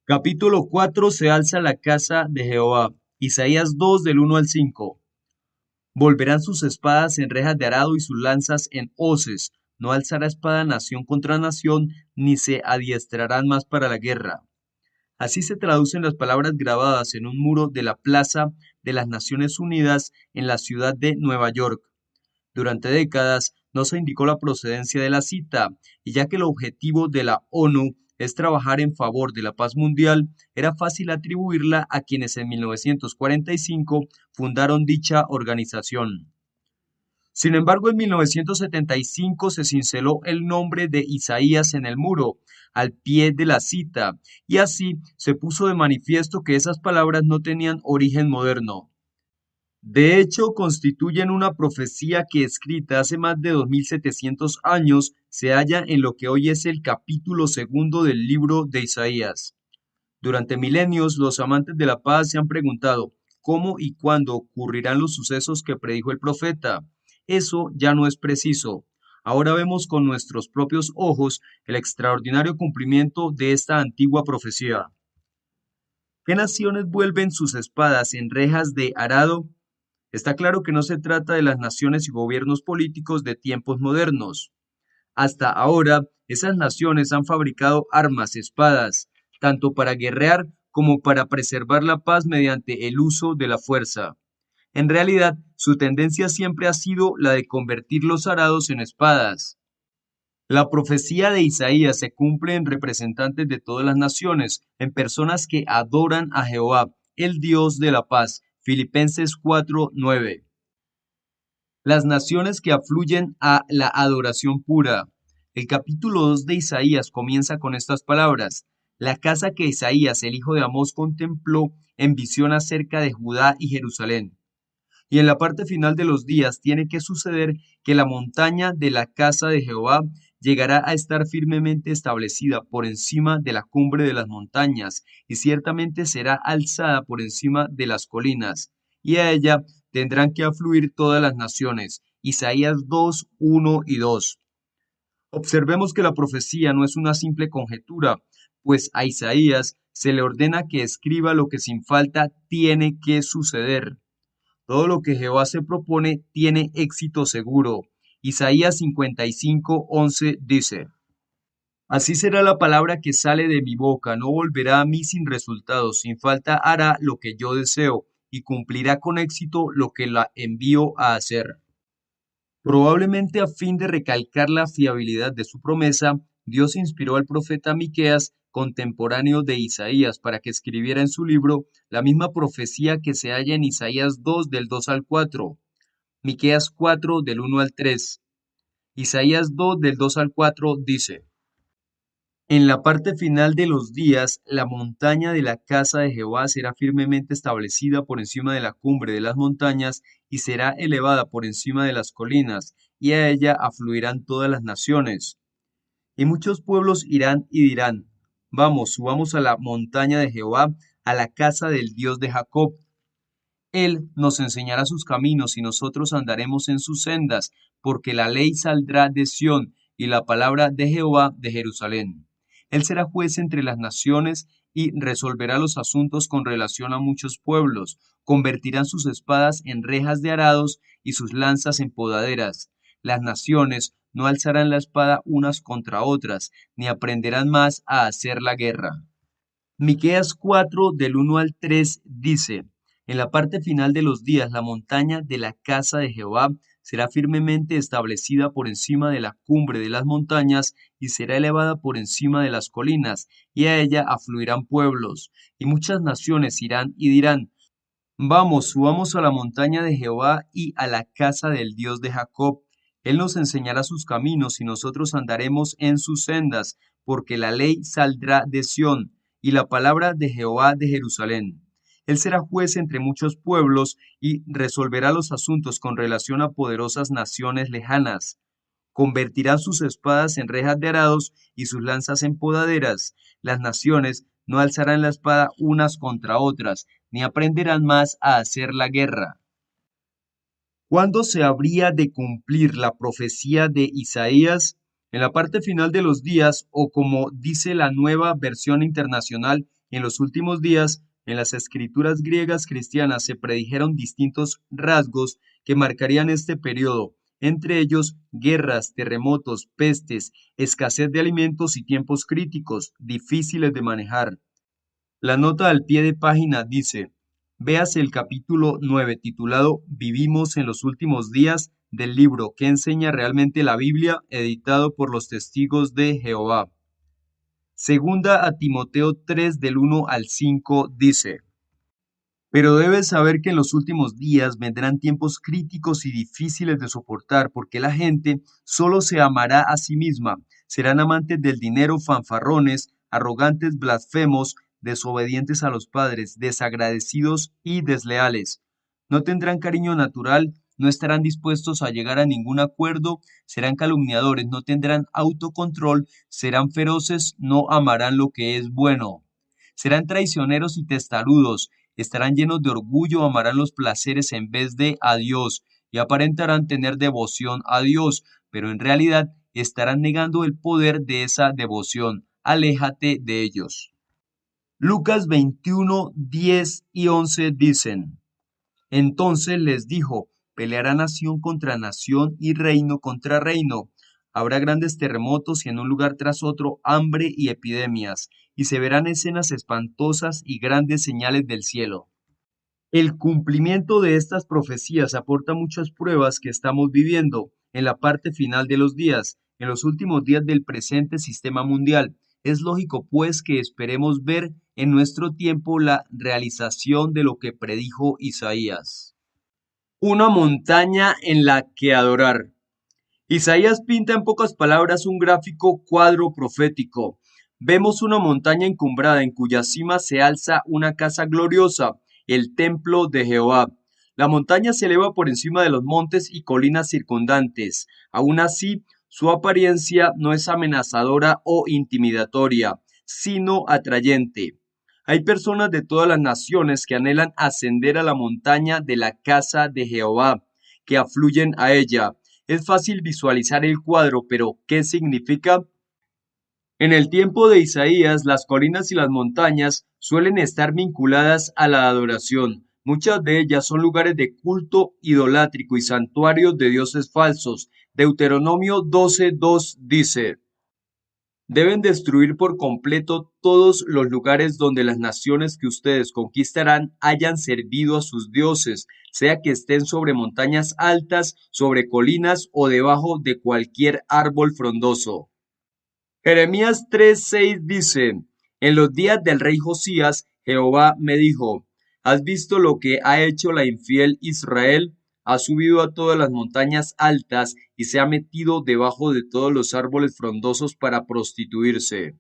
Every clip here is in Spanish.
Capítulo 4. Se alza la casa de Jehová. Isaías 2 del 1 al 5. Volverán sus espadas en rejas de arado y sus lanzas en hoces. No alzará espada nación contra nación, ni se adiestrarán más para la guerra. Así se traducen las palabras grabadas en un muro de la Plaza de las Naciones Unidas en la ciudad de Nueva York. Durante décadas no se indicó la procedencia de la cita, y ya que el objetivo de la ONU es trabajar en favor de la paz mundial, era fácil atribuirla a quienes en 1945 fundaron dicha organización. Sin embargo, en 1975 se cinceló el nombre de Isaías en el muro, al pie de la cita, y así se puso de manifiesto que esas palabras no tenían origen moderno. De hecho, constituyen una profecía que, escrita hace más de 2700 años, se halla en lo que hoy es el capítulo segundo del libro de Isaías. Durante milenios, los amantes de la paz se han preguntado cómo y cuándo ocurrirán los sucesos que predijo el profeta. Eso ya no es preciso. Ahora vemos con nuestros propios ojos el extraordinario cumplimiento de esta antigua profecía. ¿Qué naciones vuelven sus espadas en rejas de arado? Está claro que no se trata de las naciones y gobiernos políticos de tiempos modernos. Hasta ahora, esas naciones han fabricado armas, espadas, tanto para guerrear como para preservar la paz mediante el uso de la fuerza. En realidad, su tendencia siempre ha sido la de convertir los arados en espadas. La profecía de Isaías se cumple en representantes de todas las naciones, en personas que adoran a Jehová, el Dios de la paz. Filipenses 4:9. Las naciones que afluyen a la adoración pura. El capítulo 2 de Isaías comienza con estas palabras: la casa que Isaías, el hijo de Amós, contempló en visión acerca de Judá y Jerusalén. Y en la parte final de los días tiene que suceder que la montaña de la casa de Jehová llegará a estar firmemente establecida por encima de la cumbre de las montañas, y ciertamente será alzada por encima de las colinas, y a ella tendrán que afluir todas las naciones. Isaías 2, 1 y 2. Observemos que la profecía no es una simple conjetura, pues a Isaías se le ordena que escriba lo que sin falta tiene que suceder. Todo lo que Jehová se propone tiene éxito seguro. Isaías 55:11 dice: Así será la palabra que sale de mi boca, no volverá a mí sin resultados, sin falta hará lo que yo deseo y cumplirá con éxito lo que la envío a hacer. Probablemente a fin de recalcar la fiabilidad de su promesa, Dios inspiró al profeta Miqueas, contemporáneo de Isaías, para que escribiera en su libro la misma profecía que se halla en Isaías 2 del 2 al 4, Miqueas 4 del 1 al 3. Isaías 2 del 2 al 4 dice: En la parte final de los días, la montaña de la casa de Jehová será firmemente establecida por encima de la cumbre de las montañas y será elevada por encima de las colinas, y a ella afluirán todas las naciones. Y muchos pueblos irán y dirán: Vamos, subamos a la montaña de Jehová, a la casa del Dios de Jacob. Él nos enseñará sus caminos y nosotros andaremos en sus sendas, porque la ley saldrá de Sión y la palabra de Jehová de Jerusalén. Él será juez entre las naciones y resolverá los asuntos con relación a muchos pueblos. Convertirán sus espadas en rejas de arados y sus lanzas en podaderas. Las naciones no alzarán la espada unas contra otras, ni aprenderán más a hacer la guerra. Miqueas 4 del 1 al 3 dice: En la parte final de los días, la montaña de la casa de Jehová será firmemente establecida por encima de la cumbre de las montañas y será elevada por encima de las colinas, y a ella afluirán pueblos, y muchas naciones irán y dirán: Vamos, subamos a la montaña de Jehová y a la casa del Dios de Jacob. Él nos enseñará sus caminos y nosotros andaremos en sus sendas, porque la ley saldrá de Sión y la palabra de Jehová de Jerusalén. Él será juez entre muchos pueblos y resolverá los asuntos con relación a poderosas naciones lejanas. Convertirá sus espadas en rejas de arados y sus lanzas en podaderas. Las naciones no alzarán la espada unas contra otras, ni aprenderán más a hacer la guerra. ¿Cuándo se habría de cumplir la profecía de Isaías? En la parte final de los días, o como dice la nueva versión internacional, en los últimos días, en las escrituras griegas cristianas se predijeron distintos rasgos que marcarían este periodo, entre ellos guerras, terremotos, pestes, escasez de alimentos y tiempos críticos, difíciles de manejar. La nota al pie de página dice, véase el capítulo 9 titulado Vivimos en los últimos días del libro que enseña realmente la Biblia, editado por los Testigos de Jehová. Segunda a Timoteo 3 del 1 al 5 dice, pero debes saber que en los últimos días vendrán tiempos críticos y difíciles de soportar, porque la gente solo se amará a sí misma, serán amantes del dinero, fanfarrones, arrogantes, blasfemos, desobedientes a los padres, desagradecidos y desleales. No tendrán cariño natural, no estarán dispuestos a llegar a ningún acuerdo, serán calumniadores, no tendrán autocontrol, serán feroces, no amarán lo que es bueno. Serán traicioneros y testarudos, estarán llenos de orgullo, amarán los placeres en vez de a Dios y aparentarán tener devoción a Dios, pero en realidad estarán negando el poder de esa devoción. Aléjate de ellos. Lucas 21, 10 y 11 dicen, entonces les dijo, peleará nación contra nación y reino contra reino. Habrá grandes terremotos y en un lugar tras otro hambre y epidemias, y se verán escenas espantosas y grandes señales del cielo. El cumplimiento de estas profecías aporta muchas pruebas que estamos viviendo en la parte final de los días, en los últimos días del presente sistema mundial. Es lógico, pues, que esperemos ver en nuestro tiempo la realización de lo que predijo Isaías. Una montaña en la que adorar. Isaías pinta en pocas palabras un gráfico cuadro profético. Vemos una montaña encumbrada en cuya cima se alza una casa gloriosa, el templo de Jehová. La montaña se eleva por encima de los montes y colinas circundantes. Aún así, su apariencia no es amenazadora o intimidatoria, sino atrayente. Hay personas de todas las naciones que anhelan ascender a la montaña de la casa de Jehová, que afluyen a ella. Es fácil visualizar el cuadro, pero ¿qué significa? En el tiempo de Isaías, las colinas y las montañas suelen estar vinculadas a la adoración. Muchas de ellas son lugares de culto idolátrico y santuarios de dioses falsos. Deuteronomio 12:2 dice, deben destruir por completo todos los lugares donde las naciones que ustedes conquistarán hayan servido a sus dioses, sea que estén sobre montañas altas, sobre colinas o debajo de cualquier árbol frondoso. Jeremías 3:6 dice, en los días del rey Josías, Jehová me dijo, ¿has visto lo que ha hecho la infiel Israel? Ha subido a todas las montañas altas y se ha metido debajo de todos los árboles frondosos para prostituirse.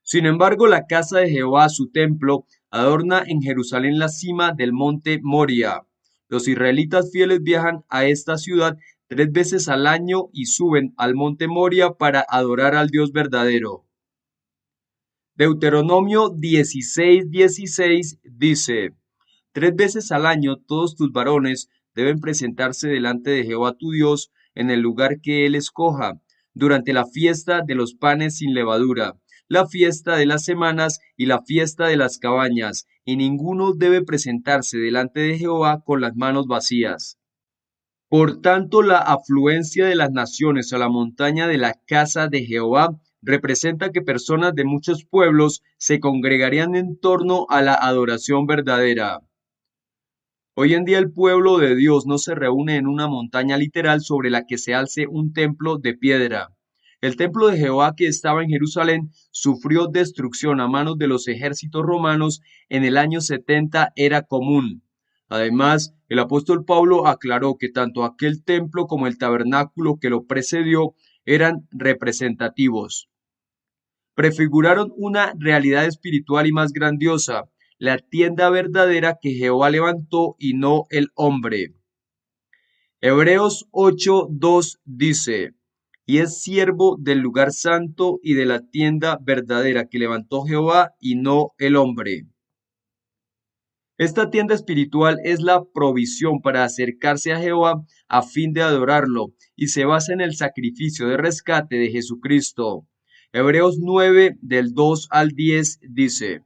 Sin embargo, la casa de Jehová, su templo, adorna en Jerusalén la cima del monte Moria. Los israelitas fieles viajan a esta ciudad 3 veces al año y suben al monte Moria para adorar al Dios verdadero. Deuteronomio 16:16 dice, 3 veces al año todos tus varones deben presentarse delante de Jehová tu Dios en el lugar que él escoja, durante la fiesta de los panes sin levadura, la fiesta de las semanas y la fiesta de las cabañas, y ninguno debe presentarse delante de Jehová con las manos vacías. Por tanto, la afluencia de las naciones a la montaña de la casa de Jehová representa que personas de muchos pueblos se congregarían en torno a la adoración verdadera. Hoy en día el pueblo de Dios no se reúne en una montaña literal sobre la que se alce un templo de piedra. El templo de Jehová que estaba en Jerusalén sufrió destrucción a manos de los ejércitos romanos en el año 70 era común. Además, el apóstol Pablo aclaró que tanto aquel templo como el tabernáculo que lo precedió eran representativos. Prefiguraron una realidad espiritual y más grandiosa, la tienda verdadera que Jehová levantó y no el hombre. Hebreos 8:2 dice, y es siervo del lugar santo y de la tienda verdadera que levantó Jehová y no el hombre. Esta tienda espiritual es la provisión para acercarse a Jehová a fin de adorarlo y se basa en el sacrificio de rescate de Jesucristo. Hebreos 9 del 2 al 10 dice,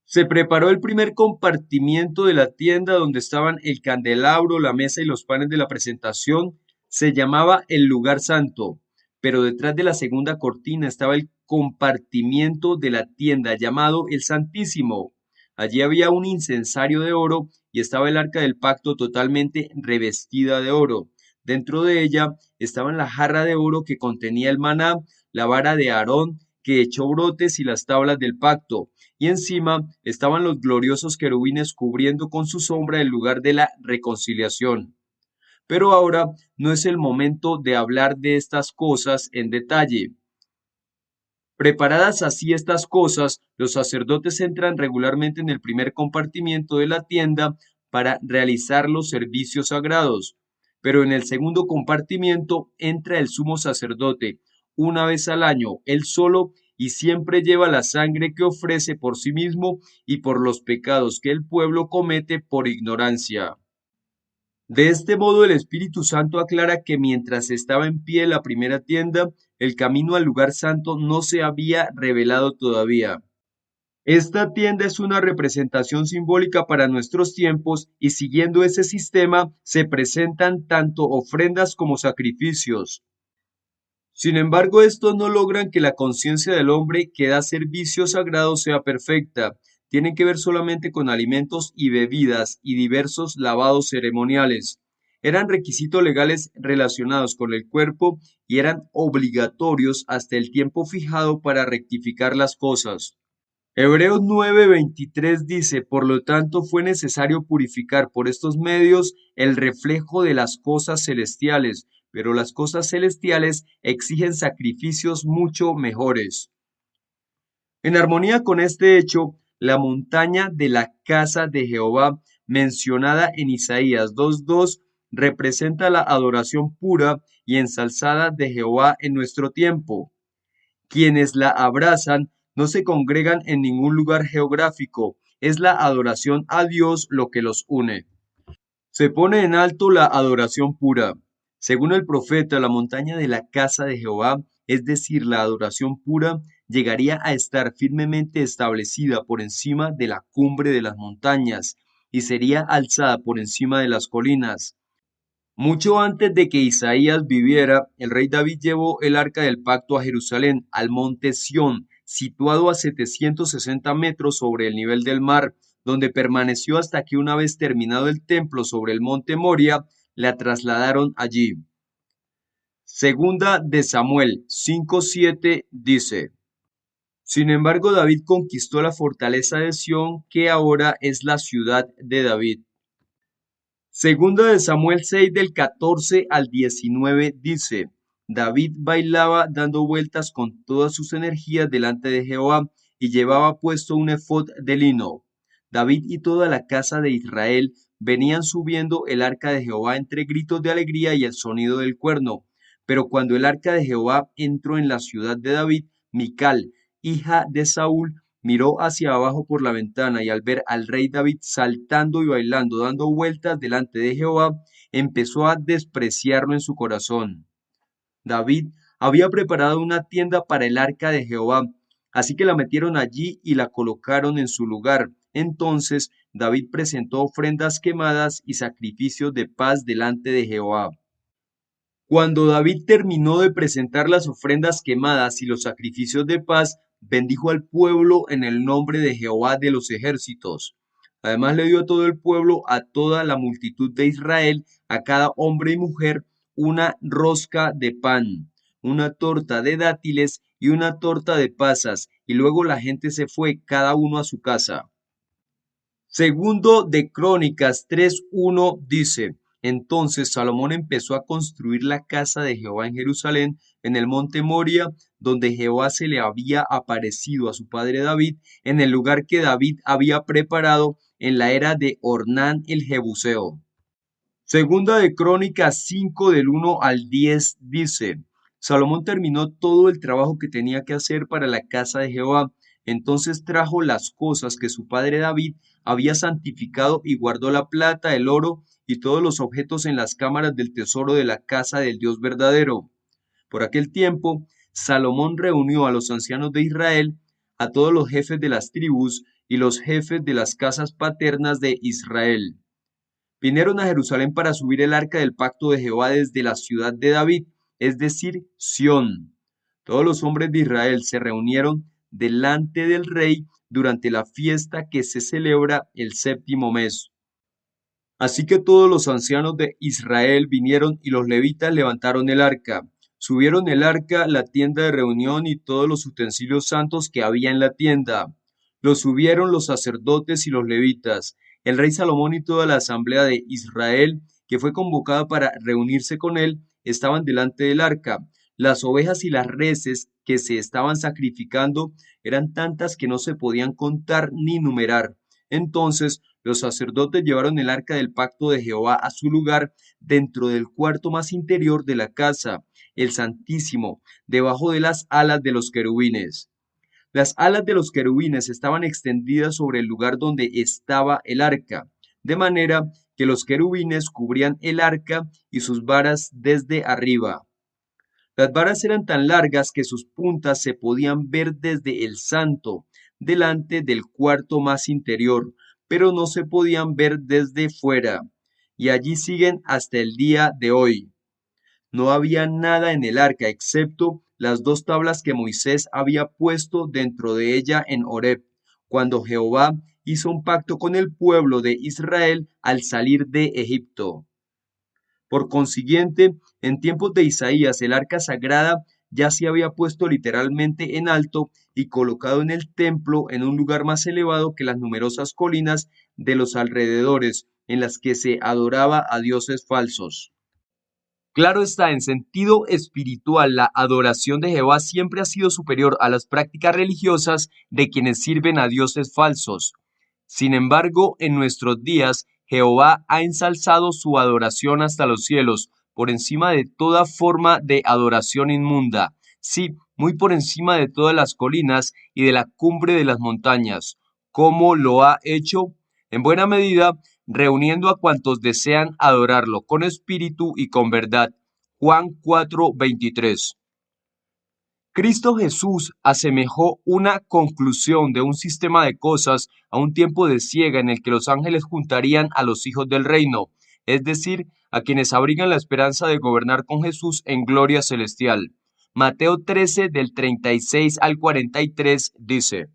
Se preparó el primer compartimiento de la tienda donde estaban el candelabro, la mesa y los panes de la presentación. Se llamaba el lugar santo, pero detrás de la segunda cortina estaba el compartimiento de la tienda llamado el Santísimo. Allí había un incensario de oro y estaba el arca del pacto totalmente revestida de oro. Dentro de ella estaban la jarra de oro que contenía el maná, la vara de Aarón que echó brotes y las tablas del pacto y encima estaban los gloriosos querubines cubriendo con su sombra el lugar de la reconciliación. Pero ahora no es el momento de hablar de estas cosas en detalle. Preparadas así estas cosas, los sacerdotes entran regularmente en el primer compartimiento de la tienda para realizar los servicios sagrados. Pero en el segundo compartimiento entra el sumo sacerdote una vez al año, él solo, y siempre lleva la sangre que ofrece por sí mismo y por los pecados que el pueblo comete por ignorancia. De este modo, el Espíritu Santo aclara que mientras estaba en pie la primera tienda, el camino al lugar santo no se había revelado todavía. Esta tienda es una representación simbólica para nuestros tiempos y siguiendo ese sistema se presentan tanto ofrendas como sacrificios. Sin embargo, estos no logran que la conciencia del hombre que da servicio sagrado sea perfecta. Tienen que ver solamente con alimentos y bebidas y diversos lavados ceremoniales. Eran requisitos legales relacionados con el cuerpo y eran obligatorios hasta el tiempo fijado para rectificar las cosas. Hebreos 9:23 dice, por lo tanto fue necesario purificar por estos medios el reflejo de las cosas celestiales, pero las cosas celestiales exigen sacrificios mucho mejores. En armonía con este hecho, la montaña de la casa de Jehová, mencionada en Isaías 2:2, representa la adoración pura y ensalzada de Jehová en nuestro tiempo. Quienes la abrazan no se congregan en ningún lugar geográfico, es la adoración a Dios lo que los une. Se pone en alto la adoración pura. Según el profeta, la montaña de la casa de Jehová, es decir, la adoración pura, llegaría a estar firmemente establecida por encima de la cumbre de las montañas y sería alzada por encima de las colinas. Mucho antes de que Isaías viviera, el rey David llevó el arca del pacto a Jerusalén, al monte Sión, situado a 760 metros sobre el nivel del mar, donde permaneció hasta que una vez terminado el templo sobre el monte Moria, la trasladaron allí. Segunda de Samuel 5:7 dice: Sin embargo, David conquistó la fortaleza de Sión, que ahora es la ciudad de David. Segunda de Samuel 6 del 14 al 19 dice, David bailaba dando vueltas con todas sus energías delante de Jehová y llevaba puesto un efod de lino. David y toda la casa de Israel venían subiendo el arca de Jehová entre gritos de alegría y el sonido del cuerno. Pero cuando el arca de Jehová entró en la ciudad de David, Mical, hija de Saúl, miró hacia abajo por la ventana y al ver al rey David saltando y bailando, dando vueltas delante de Jehová, empezó a despreciarlo en su corazón. David había preparado una tienda para el arca de Jehová, así que la metieron allí y la colocaron en su lugar. Entonces David presentó ofrendas quemadas y sacrificios de paz delante de Jehová. Cuando David terminó de presentar las ofrendas quemadas y los sacrificios de paz, bendijo al pueblo en el nombre de Jehová de los ejércitos. Además le dio a todo el pueblo, a toda la multitud de Israel, a cada hombre y mujer, una rosca de pan, una torta de dátiles y una torta de pasas, y luego la gente se fue cada uno a su casa. Segundo de Crónicas 3:1 dice, entonces Salomón empezó a construir la casa de Jehová en Jerusalén, en el monte Moria, donde Jehová se le había aparecido a su padre David, en el lugar que David había preparado en la era de Ornán el Jebuseo. Segunda de Crónicas 5 del 1 al 10 dice, Salomón terminó todo el trabajo que tenía que hacer para la casa de Jehová. Entonces trajo las cosas que su padre David había santificado y guardó la plata, el oro y todos los objetos en las cámaras del tesoro de la casa del Dios verdadero. Por aquel tiempo, Salomón reunió a los ancianos de Israel, a todos los jefes de las tribus y los jefes de las casas paternas de Israel. Vinieron a Jerusalén para subir el arca del pacto de Jehová desde la ciudad de David, es decir, Sión. Todos los hombres de Israel se reunieron delante del rey durante la fiesta que se celebra el séptimo mes. Así que todos los ancianos de Israel vinieron y los levitas levantaron el arca. Subieron el arca, la tienda de reunión y todos los utensilios santos que había en la tienda. Lo subieron los sacerdotes y los levitas. El rey Salomón y toda la asamblea de Israel, que fue convocada para reunirse con él, estaban delante del arca. Las ovejas y las reses que se estaban sacrificando eran tantas que no se podían contar ni numerar. Entonces los sacerdotes llevaron el arca del pacto de Jehová a su lugar dentro del cuarto más interior de la casa, el Santísimo, debajo de las alas de los querubines. Las alas de los querubines estaban extendidas sobre el lugar donde estaba el arca, de manera que los querubines cubrían el arca y sus varas desde arriba. Las varas eran tan largas que sus puntas se podían ver desde el santo, delante del cuarto más interior, pero no se podían ver desde fuera, y allí siguen hasta el día de hoy. No había nada en el arca excepto las dos tablas que Moisés había puesto dentro de ella en Horeb, cuando Jehová hizo un pacto con el pueblo de Israel al salir de Egipto. Por consiguiente, en tiempos de Isaías, el arca sagrada ya se había puesto literalmente en alto y colocado en el templo en un lugar más elevado que las numerosas colinas de los alrededores, en las que se adoraba a dioses falsos. Claro está, en sentido espiritual, la adoración de Jehová siempre ha sido superior a las prácticas religiosas de quienes sirven a dioses falsos. Sin embargo, en nuestros días, Jehová ha ensalzado su adoración hasta los cielos, por encima de toda forma de adoración inmunda, sí, muy por encima de todas las colinas y de la cumbre de las montañas. ¿Cómo lo ha hecho? En buena medida, reuniendo a cuantos desean adorarlo con espíritu y con verdad. Juan 4:23. Cristo Jesús asemejó una conclusión de un sistema de cosas a un tiempo de siega en el que los ángeles juntarían a los hijos del reino, es decir, a quienes abrigan la esperanza de gobernar con Jesús en gloria celestial. Mateo 13 del 36 al 43 dice: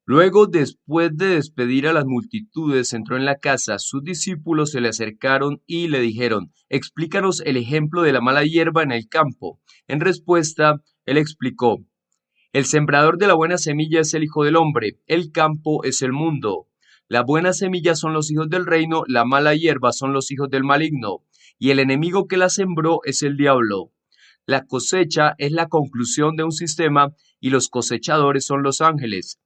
Luego, después de despedir a las multitudes, entró en la casa. Sus discípulos se le acercaron y le dijeron: Explícanos el ejemplo de la mala hierba en el campo. En respuesta, él explicó: El sembrador de la buena semilla es el Hijo del Hombre, el campo es el mundo. La buena semilla son los hijos del reino, la mala hierba son los hijos del maligno, y el enemigo que la sembró es el diablo. La cosecha es la conclusión de un sistema y los cosechadores son los ángeles.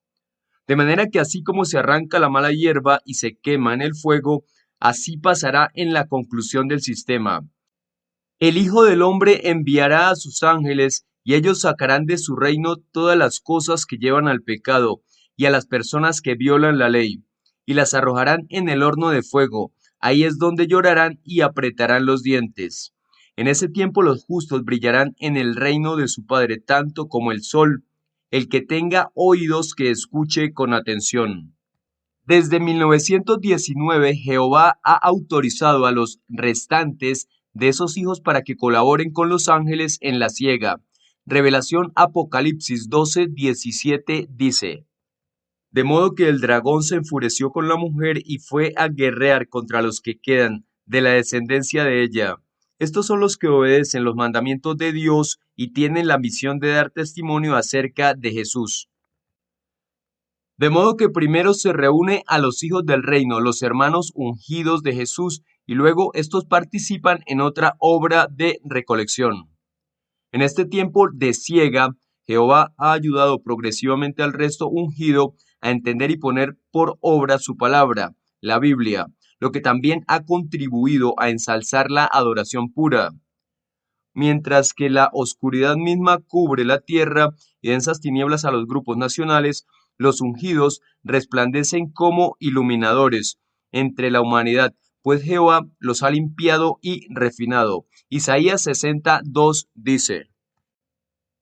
De manera que así como se arranca la mala hierba y se quema en el fuego, así pasará en la conclusión del sistema. El Hijo del Hombre enviará a sus ángeles y ellos sacarán de su reino todas las cosas que llevan al pecado y a las personas que violan la ley, y las arrojarán en el horno de fuego. Ahí es donde llorarán y apretarán los dientes. En ese tiempo los justos brillarán en el reino de su Padre tanto como el sol. El que tenga oídos que escuche con atención. Desde 1919, Jehová ha autorizado a los restantes de esos hijos para que colaboren con los ángeles en la siega. Revelación Apocalipsis 12:17 dice: De modo que el dragón se enfureció con la mujer y fue a guerrear contra los que quedan de la descendencia de ella. Estos son los que obedecen los mandamientos de Dios y tienen la misión de dar testimonio acerca de Jesús. De modo que primero se reúne a los hijos del reino, los hermanos ungidos de Jesús, y luego estos participan en otra obra de recolección. En este tiempo de siega, Jehová ha ayudado progresivamente al resto ungido a entender y poner por obra su palabra, la Biblia, lo que también ha contribuido a ensalzar la adoración pura. Mientras que la oscuridad misma cubre la tierra y densas tinieblas a los grupos nacionales, los ungidos resplandecen como iluminadores entre la humanidad, pues Jehová los ha limpiado y refinado. Isaías 62 dice: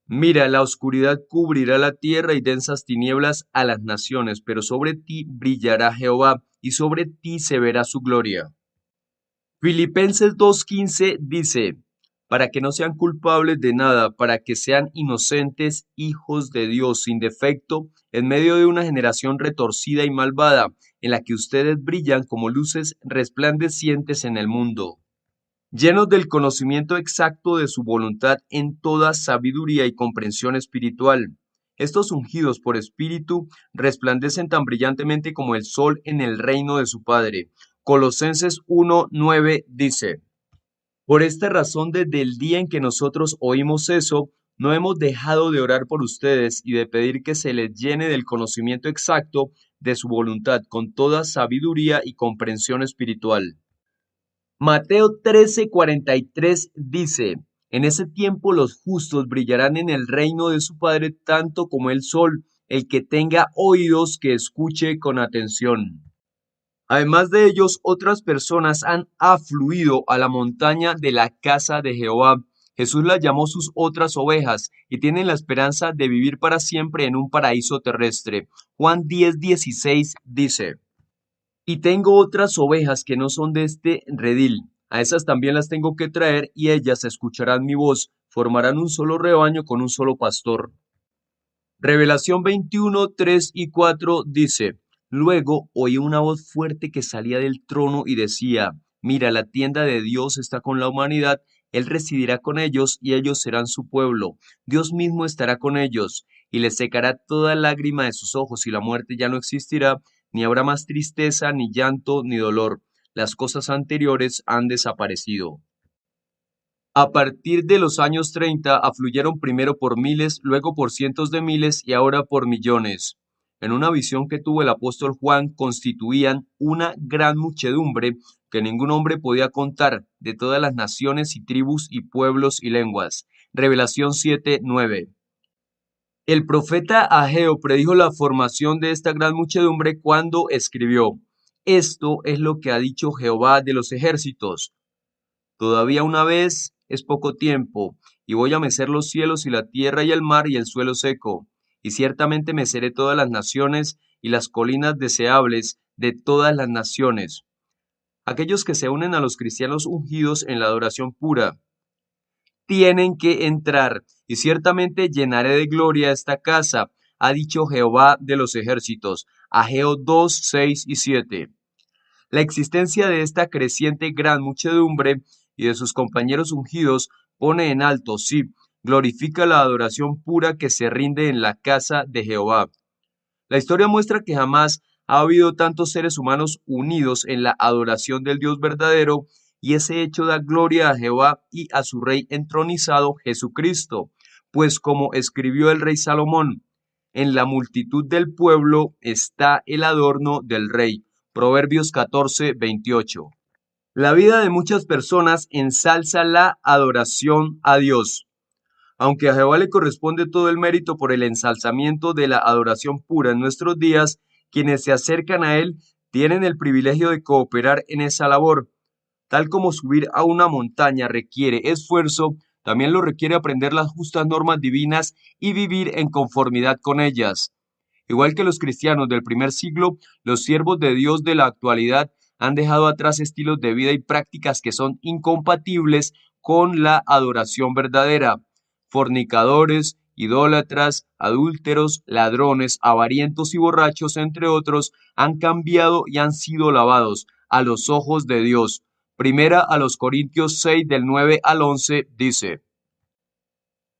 Mira, la oscuridad cubrirá la tierra y densas tinieblas a las naciones, pero sobre ti brillará Jehová, y sobre ti se verá su gloria. Filipenses 2:15 dice, para que no sean culpables de nada, para que sean inocentes hijos de Dios sin defecto, en medio de una generación retorcida y malvada, en la que ustedes brillan como luces resplandecientes en el mundo, llenos del conocimiento exacto de su voluntad en toda sabiduría y comprensión espiritual. Estos ungidos por espíritu resplandecen tan brillantemente como el sol en el reino de su Padre. Colosenses 1:9 dice, por esta razón desde el día en que nosotros oímos eso, no hemos dejado de orar por ustedes y de pedir que se les llene del conocimiento exacto de su voluntad con toda sabiduría y comprensión espiritual. Mateo 13:43 dice, en ese tiempo los justos brillarán en el reino de su Padre tanto como el sol. El que tenga oídos que escuche con atención. Además de ellos, otras personas han afluido a la montaña de la casa de Jehová. Jesús las llamó sus otras ovejas y tienen la esperanza de vivir para siempre en un paraíso terrestre. Juan 10:16 dice, y tengo otras ovejas que no son de este redil. A esas también las tengo que traer y ellas escucharán mi voz. Formarán un solo rebaño con un solo pastor. Revelación 21:3 y 4 dice, luego oí una voz fuerte que salía del trono y decía, mira, la tienda de Dios está con la humanidad, Él residirá con ellos y ellos serán su pueblo. Dios mismo estará con ellos y les secará toda lágrima de sus ojos y la muerte ya no existirá, ni habrá más tristeza, ni llanto, ni dolor. Las cosas anteriores han desaparecido. A partir de los años 30 afluyeron primero por miles, luego por cientos de miles y ahora por millones. En una visión que tuvo el apóstol Juan, constituían una gran muchedumbre que ningún hombre podía contar, de todas las naciones y tribus y pueblos y lenguas. Revelación 7:9. El profeta Ageo predijo la formación de esta gran muchedumbre cuando escribió, esto es lo que ha dicho Jehová de los ejércitos. Todavía una vez es poco tiempo, y voy a mecer los cielos y la tierra y el mar y el suelo seco, y ciertamente meceré todas las naciones y las colinas deseables de todas las naciones. Aquellos que se unen a los cristianos ungidos en la adoración pura tienen que entrar, y ciertamente llenaré de gloria esta casa, ha dicho Jehová de los ejércitos. Ageo 2:6 y 7. La existencia de esta creciente gran muchedumbre y de sus compañeros ungidos pone en alto, sí, glorifica la adoración pura que se rinde en la casa de Jehová. La historia muestra que jamás ha habido tantos seres humanos unidos en la adoración del Dios verdadero, y ese hecho da gloria a Jehová y a su Rey entronizado Jesucristo, pues como escribió el rey Salomón, en la multitud del pueblo está el adorno del rey. Proverbios 14:28. La vida de muchas personas ensalza la adoración a Dios. Aunque a Jehová le corresponde todo el mérito por el ensalzamiento de la adoración pura en nuestros días, quienes se acercan a Él tienen el privilegio de cooperar en esa labor. Tal como subir a una montaña requiere esfuerzo, también lo requiere aprender las justas normas divinas y vivir en conformidad con ellas. Igual que los cristianos del primer siglo, los siervos de Dios de la actualidad han dejado atrás estilos de vida y prácticas que son incompatibles con la adoración verdadera. Fornicadores, idólatras, adúlteros, ladrones, avarientos y borrachos, entre otros, han cambiado y han sido lavados a los ojos de Dios. Primera a los Corintios 6 del 9 al 11 dice,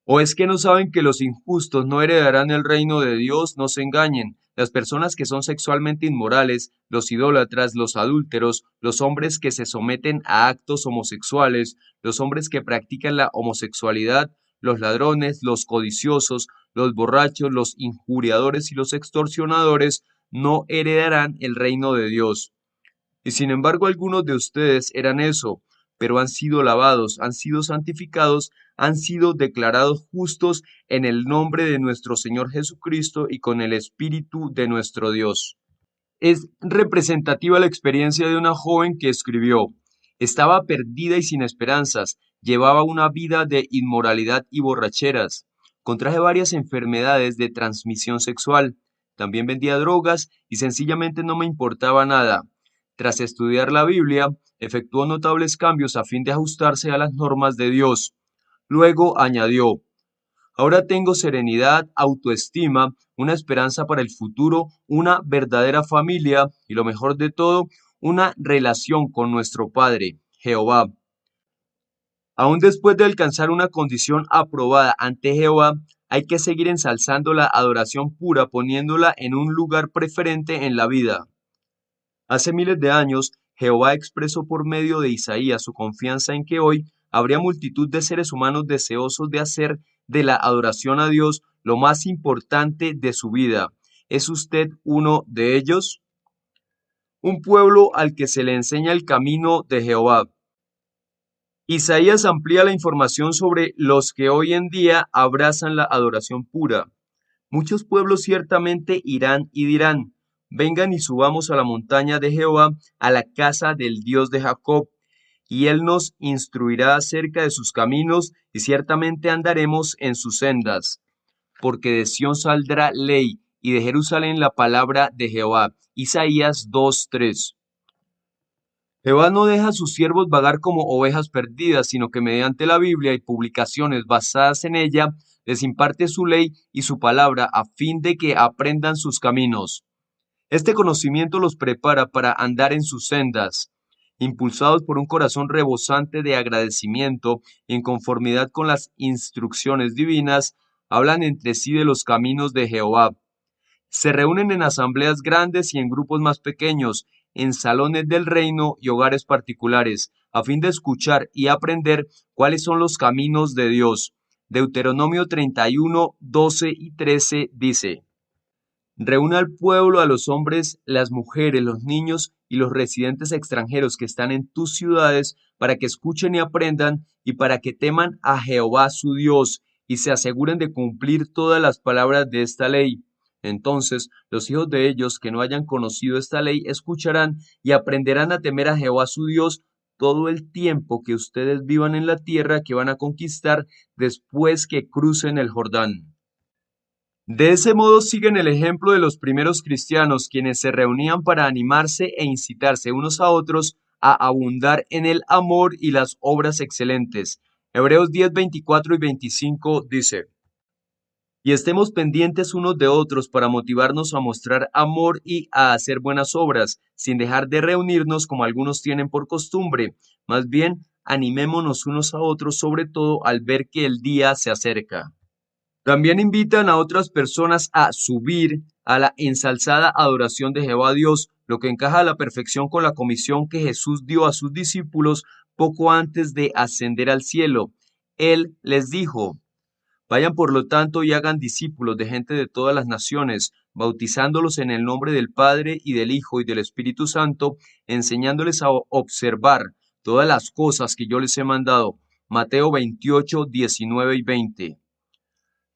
¿o es que no saben que los injustos no heredarán el reino de Dios? No se engañen. Las personas que son sexualmente inmorales, los idólatras, los adúlteros, los hombres que se someten a actos homosexuales, los hombres que practican la homosexualidad, los ladrones, los codiciosos, los borrachos, los injuriadores y los extorsionadores, no heredarán el reino de Dios. Y sin embargo, algunos de ustedes eran eso, pero han sido lavados, han sido santificados, han sido declarados justos en el nombre de nuestro Señor Jesucristo y con el Espíritu de nuestro Dios. Es representativa la experiencia de una joven que escribió, estaba perdida y sin esperanzas, llevaba una vida de inmoralidad y borracheras. Contraje varias enfermedades de transmisión sexual. También vendía drogas y sencillamente no me importaba nada. Tras estudiar la Biblia, efectuó notables cambios a fin de ajustarse a las normas de Dios. Luego añadió: ahora tengo serenidad, autoestima, una esperanza para el futuro, una verdadera familia y lo mejor de todo, una relación con nuestro Padre, Jehová. Aún después de alcanzar una condición aprobada ante Jehová, hay que seguir ensalzando la adoración pura, poniéndola en un lugar preferente en la vida. Hace miles de años, Jehová expresó por medio de Isaías su confianza en que hoy habría multitud de seres humanos deseosos de hacer de la adoración a Dios lo más importante de su vida. ¿Es usted uno de ellos? Un pueblo al que se le enseña el camino de Jehová. Isaías amplía la información sobre los que hoy en día abrazan la adoración pura. Muchos pueblos ciertamente irán y dirán: vengan y subamos a la montaña de Jehová, a la casa del Dios de Jacob, y él nos instruirá acerca de sus caminos, y ciertamente andaremos en sus sendas. Porque de Sión saldrá ley, y de Jerusalén la palabra de Jehová. Isaías 2:3. Jehová no deja a sus siervos vagar como ovejas perdidas, sino que mediante la Biblia y publicaciones basadas en ella, les imparte su ley y su palabra a fin de que aprendan sus caminos. Este conocimiento los prepara para andar en sus sendas. Impulsados por un corazón rebosante de agradecimiento y en conformidad con las instrucciones divinas, hablan entre sí de los caminos de Jehová. Se reúnen en asambleas grandes y en grupos más pequeños, en salones del reino y hogares particulares, a fin de escuchar y aprender cuáles son los caminos de Dios. Deuteronomio 31, 12 y 13 dice: reúne al pueblo, a los hombres, las mujeres, los niños y los residentes extranjeros que están en tus ciudades, para que escuchen y aprendan, y para que teman a Jehová su Dios, y se aseguren de cumplir todas las palabras de esta ley. Entonces los hijos de ellos que no hayan conocido esta ley escucharán y aprenderán a temer a Jehová su Dios todo el tiempo que ustedes vivan en la tierra que van a conquistar después que crucen el Jordán. De ese modo siguen el ejemplo de los primeros cristianos, quienes se reunían para animarse e incitarse unos a otros a abundar en el amor y las obras excelentes. Hebreos 10, 24 y 25 dice: y estemos pendientes unos de otros para motivarnos a mostrar amor y a hacer buenas obras, sin dejar de reunirnos como algunos tienen por costumbre. Más bien, animémonos unos a otros, sobre todo al ver que el día se acerca. También invitan a otras personas a subir a la ensalzada adoración de Jehová Dios, lo que encaja a la perfección con la comisión que Jesús dio a sus discípulos poco antes de ascender al cielo. Él les dijo: vayan por lo tanto y hagan discípulos de gente de todas las naciones, bautizándolos en el nombre del Padre y del Hijo y del Espíritu Santo, enseñándoles a observar todas las cosas que yo les he mandado. Mateo 28, 19 y 20.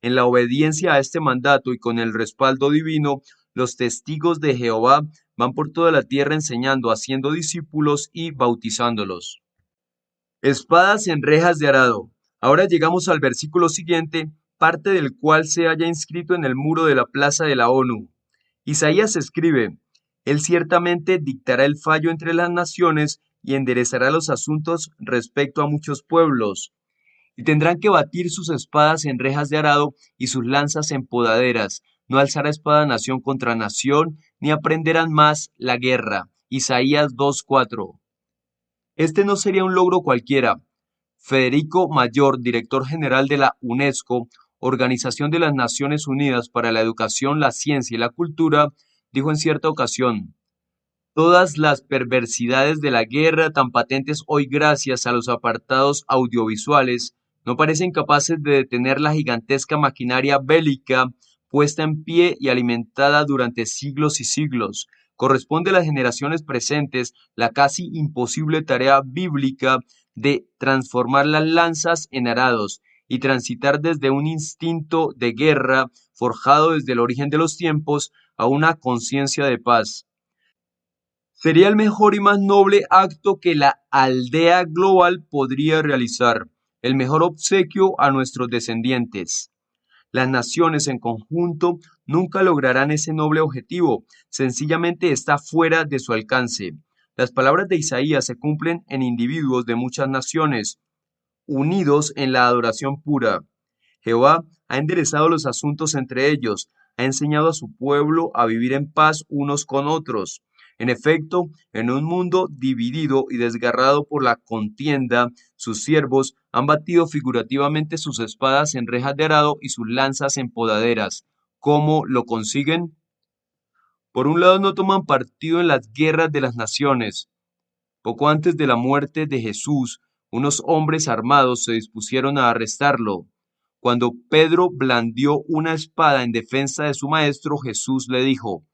En la obediencia a este mandato y con el respaldo divino, los testigos de Jehová van por toda la tierra enseñando, haciendo discípulos y bautizándolos. Espadas en rejas de arado. Ahora llegamos al versículo siguiente, parte del cual se halla inscrito en el muro de la plaza de la ONU. Isaías escribe: él ciertamente dictará el fallo entre las naciones y enderezará los asuntos respecto a muchos pueblos. Y tendrán que batir sus espadas en rejas de arado y sus lanzas en podaderas. No alzará espada nación contra nación, ni aprenderán más la guerra. Isaías 2:4. Este no sería un logro cualquiera. Federico Mayor, director general de la UNESCO, Organización de las Naciones Unidas para la Educación, la Ciencia y la Cultura, dijo en cierta ocasión: todas las perversidades de la guerra, tan patentes hoy gracias a los apartados audiovisuales, no parecen capaces de detener la gigantesca maquinaria bélica puesta en pie y alimentada durante siglos y siglos. Corresponde a las generaciones presentes la casi imposible tarea bíblica de transformar las lanzas en arados y transitar desde un instinto de guerra forjado desde el origen de los tiempos a una conciencia de paz. Sería el mejor y más noble acto que la aldea global podría realizar, el mejor obsequio a nuestros descendientes. Las naciones en conjunto nunca lograrán ese noble objetivo, sencillamente está fuera de su alcance. Las palabras de Isaías se cumplen en individuos de muchas naciones, unidos en la adoración pura. Jehová ha enderezado los asuntos entre ellos, ha enseñado a su pueblo a vivir en paz unos con otros. En efecto, en un mundo dividido y desgarrado por la contienda, sus siervos han batido figurativamente sus espadas en rejas de arado y sus lanzas en podaderas. ¿Cómo lo consiguen? Por un lado, no toman partido en las guerras de las naciones. Poco antes de la muerte de Jesús, unos hombres armados se dispusieron a arrestarlo. Cuando Pedro blandió una espada en defensa de su maestro, Jesús le dijo: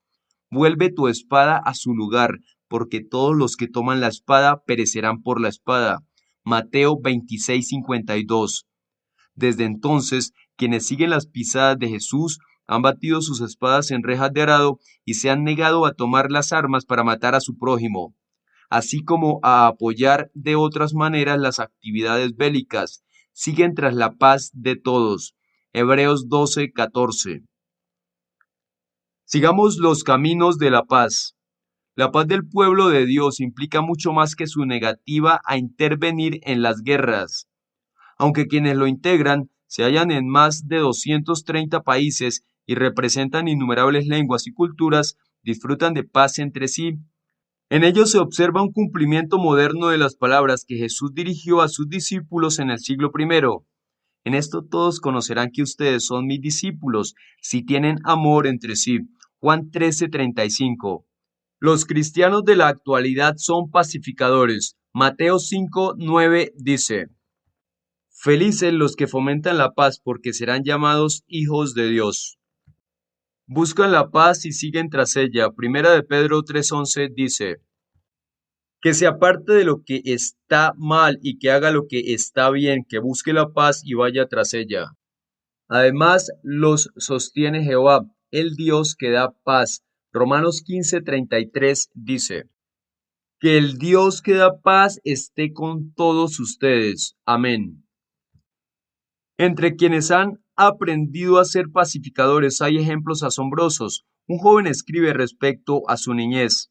«Vuelve tu espada a su lugar, porque todos los que toman la espada perecerán por la espada». Mateo 26:52. Desde entonces, quienes siguen las pisadas de Jesús han batido sus espadas en rejas de arado y se han negado a tomar las armas para matar a su prójimo, así como a apoyar de otras maneras las actividades bélicas. Siguen tras la paz de todos. Hebreos 12:14. Sigamos los caminos de la paz. La paz del pueblo de Dios implica mucho más que su negativa a intervenir en las guerras. Aunque quienes lo integran se hallan en más de 230 países y representan innumerables lenguas y culturas, disfrutan de paz entre sí. En ello se observa un cumplimiento moderno de las palabras que Jesús dirigió a sus discípulos en el siglo I. En esto todos conocerán que ustedes son mis discípulos, si tienen amor entre sí. Juan 13:35. Los cristianos de la actualidad son pacificadores. Mateo 5:9 dice: «Felices los que fomentan la paz, porque serán llamados hijos de Dios». Buscan la paz y siguen tras ella. Primera de Pedro 3:11 dice: «Que se aparte de lo que está mal y que haga lo que está bien, que busque la paz y vaya tras ella». Además, los sostiene Jehová, el Dios que da paz. Romanos 15:33 dice: «Que el Dios que da paz esté con todos ustedes». Amén. Entre quienes han aprendido a ser pacificadores hay ejemplos asombrosos. Un joven escribe respecto a su niñez: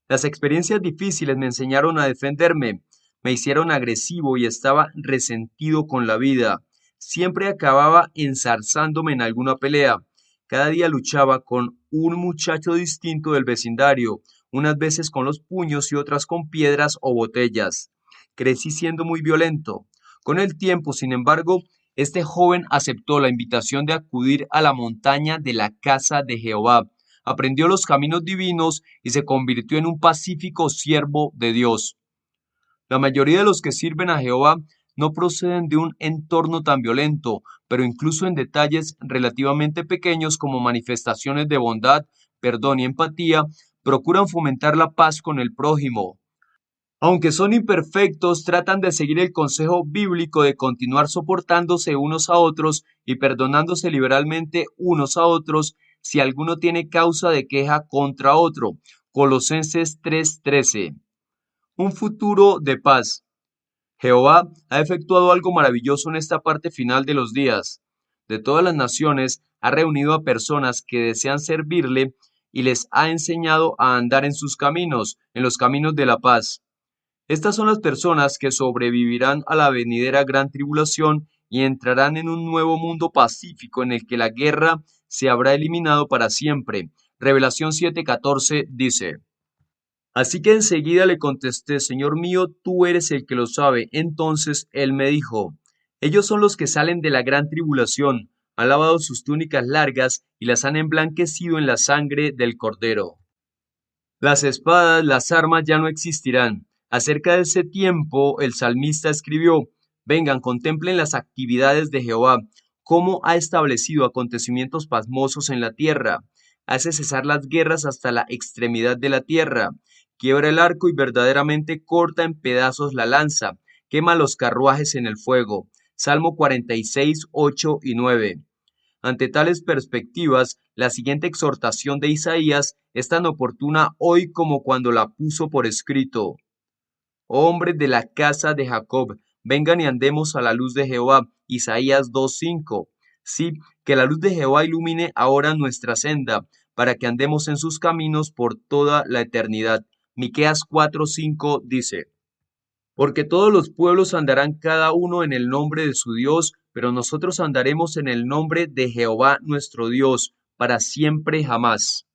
«Las experiencias difíciles me enseñaron a defenderme, me hicieron agresivo y estaba resentido con la vida. Siempre acababa enzarzándome en alguna pelea. Cada día luchaba con un muchacho distinto del vecindario, unas veces con los puños y otras con piedras o botellas. Crecí siendo muy violento. Con el tiempo, sin embargo, este joven aceptó la invitación de acudir a la montaña de la casa de Jehová, aprendió los caminos divinos y se convirtió en un pacífico siervo de Dios». La mayoría de los que sirven a Jehová no proceden de un entorno tan violento, pero incluso en detalles relativamente pequeños como manifestaciones de bondad, perdón y empatía, procuran fomentar la paz con el prójimo. Aunque son imperfectos, tratan de seguir el consejo bíblico de continuar soportándose unos a otros y perdonándose liberalmente unos a otros si alguno tiene causa de queja contra otro. Colosenses 3:13. Un futuro de paz. Jehová ha efectuado algo maravilloso en esta parte final de los días. De todas las naciones ha reunido a personas que desean servirle y les ha enseñado a andar en sus caminos, en los caminos de la paz. Estas son las personas que sobrevivirán a la venidera gran tribulación y entrarán en un nuevo mundo pacífico en el que la guerra se habrá eliminado para siempre. Revelación 7:14 dice: «Así que enseguida le contesté: Señor mío, tú eres el que lo sabe». Entonces él me dijo: «Ellos son los que salen de la gran tribulación, han lavado sus túnicas largas y las han emblanquecido en la sangre del Cordero». Las espadas, las armas ya no existirán. Acerca de ese tiempo, el salmista escribió: «Vengan, contemplen las actividades de Jehová, cómo ha establecido acontecimientos pasmosos en la tierra. Hace cesar las guerras hasta la extremidad de la tierra. Quiebra el arco y verdaderamente corta en pedazos la lanza. Quema los carruajes en el fuego». Salmo 46, 8 y 9. Ante tales perspectivas, la siguiente exhortación de Isaías es tan oportuna hoy como cuando la puso por escrito: «Oh hombres de la casa de Jacob, vengan y andemos a la luz de Jehová». Isaías 2:5. Sí, que la luz de Jehová ilumine ahora nuestra senda, para que andemos en sus caminos por toda la eternidad. Miqueas 4:5 dice: Porque todos los pueblos andarán cada uno en el nombre de su Dios, pero nosotros andaremos en el nombre de Jehová nuestro Dios, para siempre jamás.